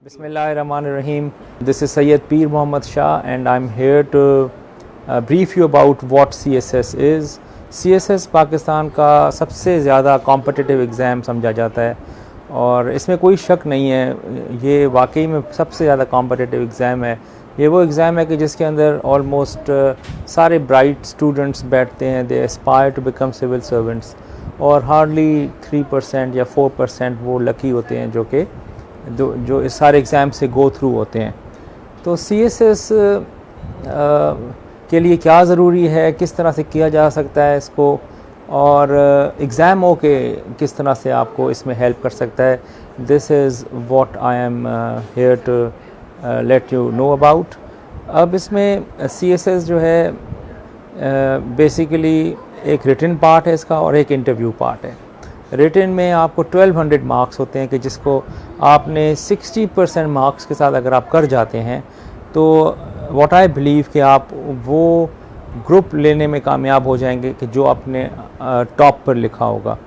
Bismillahirrahmanirrahim. This is Sayyid Peer Muhammad Shah and I'm here to brief you about what CSS is. CSS Pakistan का सबसे ज़्यादा competitive exam समझा जाता है और इसमें कोई शक नहीं है, ये वाकई में सबसे ज़्यादा कॉम्पिटिटिव एग्ज़ाम है। ये वो एग्ज़ाम है कि जिसके अंदर ऑलमोस्ट सारे ब्राइट स्टूडेंट्स बैठते हैं, they aspire to become civil servants, और हार्डली 3% या 4% वो लकी होते हैं जो इस सारे एग्ज़ाम से गो थ्रू होते हैं। तो CSS के लिए क्या ज़रूरी है, किस तरह से किया जा सकता है इसको, और एग्ज़ाम हो के किस तरह से आपको इसमें हेल्प कर सकता है, this is what I am here to let you know about. अब इसमें CSS जो है बेसिकली एक रिटन पार्ट है इसका और एक इंटरव्यू पार्ट है। रिटन में आपको 1200 मार्क्स होते हैं कि जिसको आपने 60% मार्क्स के साथ अगर आप कर जाते हैं तो व्हाट आई बिलीव कि आप वो ग्रुप लेने में कामयाब हो जाएंगे कि जो आपने टॉप पर लिखा होगा।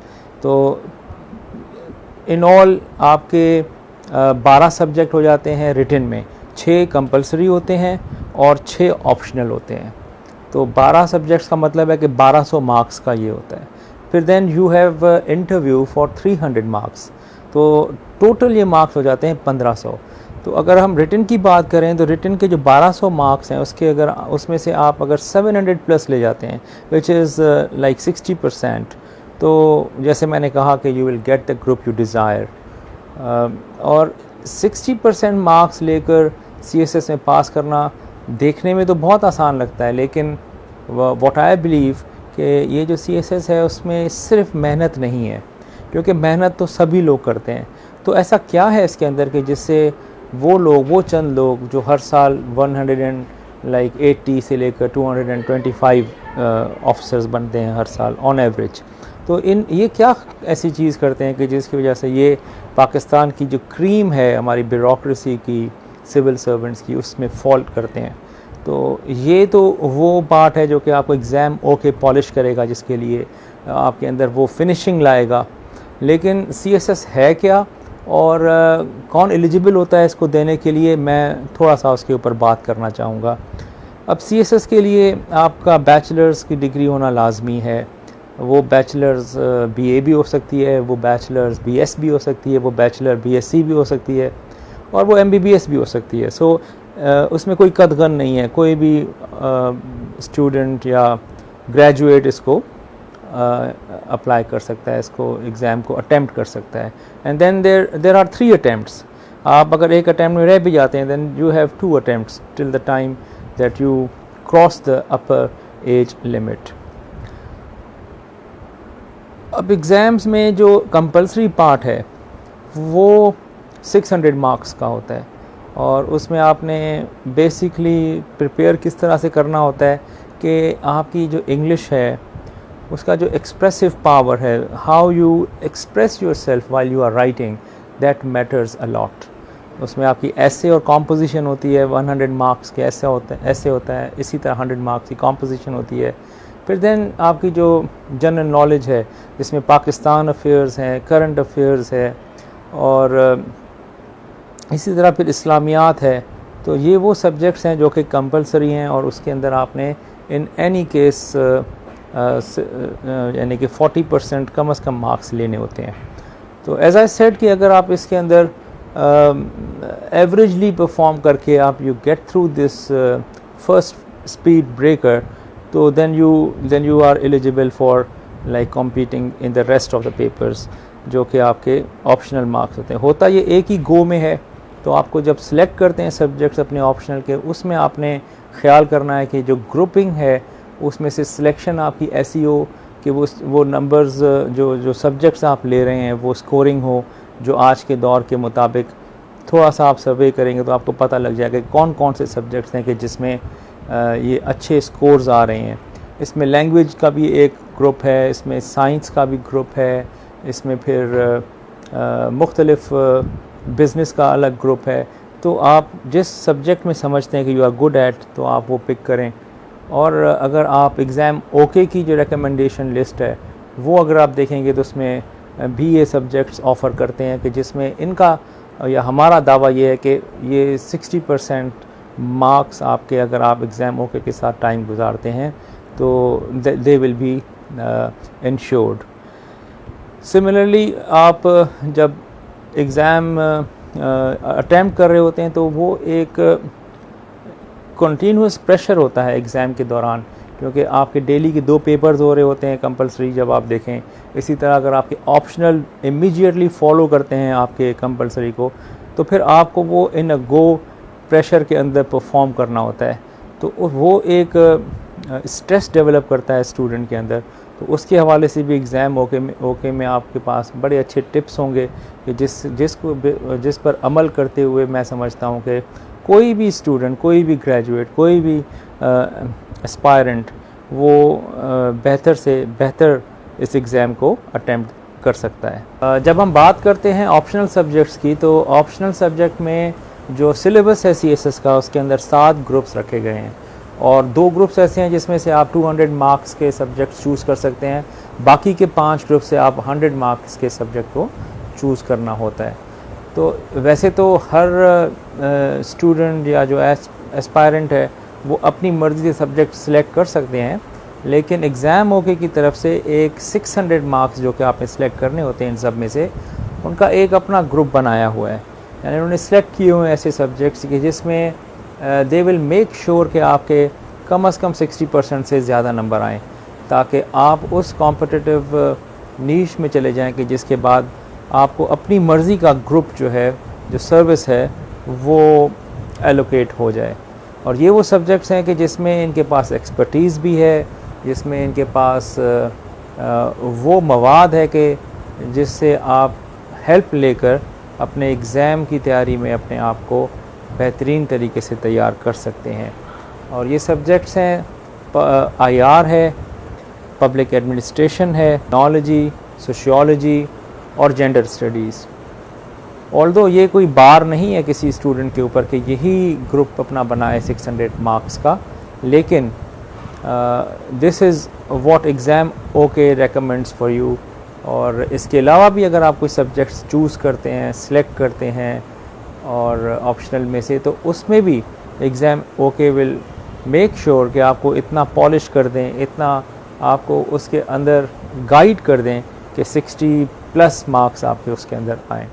तो इन ऑल आपके 12 सब्जेक्ट हो जाते हैं रिटन में, 6 कंपलसरी होते हैं और 6 ऑप्शनल होते हैं। तो 12 सब्जेक्ट्स का मतलब है कि 1200 मार्क्स का ये होता है। फिर then you have interview for 300 marks, तो टोटल ये मार्क्स हो जाते हैं 1500। तो अगर हम रिटन की बात करें तो रिटन के जो 1200 मार्क्स हैं उसमें से आप अगर 700 प्लस ले जाते हैं विच इज़ लाइक 60%, तो जैसे मैंने कहा कि you will get the group you desire. और 60% मार्क्स लेकर CSS में पास करना देखने में तो बहुत आसान लगता है, लेकिन व्हाट आई बिलीव कि ये जो CSS है उसमें सिर्फ मेहनत नहीं है, क्योंकि मेहनत तो सभी लोग करते हैं। तो ऐसा क्या है इसके अंदर कि जिससे वो चंद लोग जो हर साल 180 से लेकर 225 ऑफिसर्स बनते हैं हर साल ऑन एवरेज, तो ये क्या ऐसी चीज़ करते हैं कि जिसकी वजह से ये पाकिस्तान की जो क्रीम है हमारी ब्यूरोक्रेसी की, सिविल सर्वेंट्स की, उसमें फॉल्ट करते हैं। तो ये तो वो पार्ट है जो कि आपको एग्ज़ाम ओके पॉलिश करेगा, जिसके लिए आपके अंदर वो फिनिशिंग लाएगा। लेकिन CSS है क्या और कौन एलिजिबल होता है इसको देने के लिए, मैं थोड़ा सा उसके ऊपर बात करना चाहूँगा। अब CSS के लिए आपका बैचलर्स की डिग्री होना लाजमी है। वो बैचलर्स BA भी हो सकती है, वो बैचलर्स BS भी हो सकती है, वो बैचलर BSc भी हो सकती है, और वो MBBS भी हो सकती है। सो उसमें कोई कदगन नहीं है, कोई भी स्टूडेंट या ग्रेजुएट इसको अप्लाई कर सकता है, इसको एग्ज़ाम को अटेम्प्ट कर सकता है। And then there are 3 attempts. आप अगर एक अटैम्प्ट में रह भी जाते हैं then you have 2 attempts till the time that you cross the upper age limit. अब एग्ज़ाम्स में जो कंपलसरी पार्ट है वो 600 मार्क्स का होता है, और उसमें आपने बेसिकली प्रिपेयर किस तरह से करना होता है कि आपकी जो इंग्लिश है उसका जो एक्सप्रेसिव पावर है, how you express yourself while you are writing, that matters a lot. उसमें आपकी ऐसे और कॉम्पोजिशन होती है, 100 मार्क्स के ऐसे होता है, इसी तरह 100 मार्क्स की कॉम्पोजिशन होती है। फिर देन आपकी जो जनरल नॉलेज है जिसमें पाकिस्तान अफेयर्स हैं, करंट अफेयर्स है, और इसी तरह फिर इस्लामियात है। तो ये वो सब्जेक्ट्स हैं जो कि कंपलसरी हैं, और उसके अंदर आपने इन एनी केस यानी कि 40% कम से कम मार्क्स लेने होते हैं। तो एज आई सेड कि अगर आप इसके अंदर एवरेजली परफॉर्म करके आप you get through this first speed breaker, तो then you are eligible for like competing in the rest of the papers जो कि आपके ऑप्शनल मार्क्स होते हैं। होता ये एक ही गो में है, तो आपको जब सिलेक्ट करते हैं सब्जेक्ट्स अपने ऑप्शनल के, उसमें आपने ख्याल करना है कि जो ग्रुपिंग है उसमें से सिलेक्शन आपकी ऐसी हो कि वो नंबर्स जो सब्जेक्ट्स आप ले रहे हैं वो स्कोरिंग हो जो आज के दौर के मुताबिक। थोड़ा सा आप सर्वे करेंगे तो आपको पता लग जाएगा कि कौन कौन से सब्जेक्ट्स हैं कि जिसमें ये अच्छे स्कोर्स आ रहे हैं। इसमें लैंग्वेज का भी एक ग्रुप है, इसमें साइंस का भी ग्रुप है, इसमें फिर मुख्तलिफ बिज़नेस का अलग ग्रुप है। तो आप जिस सब्जेक्ट में समझते हैं कि यू आर गुड एट, तो आप वो पिक करें। और अगर आप एग्ज़ाम ओके की जो रिकमेंडेशन लिस्ट है वो अगर आप देखेंगे तो उसमें भी ये सब्जेक्ट्स ऑफ़र करते हैं कि जिसमें इनका या हमारा दावा ये है कि ये 60% मार्क्स आपके अगर आप एग्ज़ाम ओके के साथ टाइम गुजारते हैं तो they will be insured. Similarly आप जब एग्ज़ाम अटैम्प्ट कर रहे होते हैं तो वो एक कंटिन्यूस प्रेशर होता है एग्ज़ाम के दौरान, क्योंकि आपके डेली के 2 पेपर्स हो रहे होते हैं कंपलसरी जब आप देखें। इसी तरह अगर आपके ऑप्शनल इमीडिएटली फॉलो करते हैं आपके कंपलसरी को, तो फिर आपको वो इन अ गो प्रेशर के अंदर परफॉर्म करना होता है, तो वो एक स्ट्रेस डेवलप करता है स्टूडेंट के अंदर। तो उसके हवाले से भी एग्ज़ाम ओके में आपके पास बड़े अच्छे टिप्स होंगे कि जिस पर अमल करते हुए मैं समझता हूँ कि कोई भी स्टूडेंट, कोई भी ग्रेजुएट, कोई भी एस्पायरेंट वो बेहतर से बेहतर इस एग्ज़ाम को अटेम्प्ट कर सकता है। जब हम बात करते हैं ऑप्शनल सब्जेक्ट्स की, तो ऑप्शनल सब्जेक्ट में जो सिलेबस है CSS का, उसके अंदर 7 ग्रुप्स रखे गए हैं और 2 ग्रुप्स ऐसे हैं जिसमें से आप 200 मार्क्स के सब्जेक्ट्स चूज़ कर सकते हैं। बाकी के 5 ग्रुप से आप 100 मार्क्स के सब्जेक्ट को चूज़ करना होता है। तो वैसे तो हर स्टूडेंट या जो एस्पायरेंट है वो अपनी मर्ज़ी से सब्जेक्ट सिलेक्ट कर सकते हैं, लेकिन एग्ज़ाम ओके की तरफ से एक 600 मार्क्स जो कि आपने सेलेक्ट करने होते हैं इन सब में से, उनका एक अपना ग्रुप बनाया हुआ है। यानी उन्होंने सेलेक्ट किए हुए ऐसे सब्जेक्ट्स कि जिसमें दे विल मेक श्योर कि आपके कम से कम 60% से ज़्यादा नंबर आएँ, ताकि आप उस कॉम्पिटिटिव नीश में चले जाएं कि जिसके बाद आपको अपनी मर्ज़ी का ग्रुप जो है, जो सर्विस है, वो एलोकेट हो जाए। और ये वो सब्जेक्ट्स हैं कि जिसमें इनके पास एक्सपर्टीज़ भी है, जिसमें इनके पास वो मवाद है कि जिससे आप हेल्प लेकर अपने एग्ज़ाम की तैयारी में अपने आप को बेहतरीन तरीके से तैयार कर सकते हैं। और ये सब्जेक्ट्स हैं IR है, पब्लिक एडमिनिस्ट्रेशन है, टेक्नोलॉजी, सोशियोलॉजी और जेंडर स्टडीज़। ऑल्दो ये कोई बार नहीं है किसी स्टूडेंट के ऊपर कि यही ग्रुप अपना बनाए 600 मार्क्स का, लेकिन this is what exam okay recommends for you. और इसके अलावा भी अगर आप कोई सब्जेक्ट्स चूज़ करते हैं, सिलेक्ट करते हैं और ऑप्शनल में से, तो उसमें भी exam okay will make sure कि आपको इतना पॉलिश कर दें, इतना आपको उसके अंदर गाइड कर दें कि 60+ मार्क्स आपके उसके अंदर आएँ।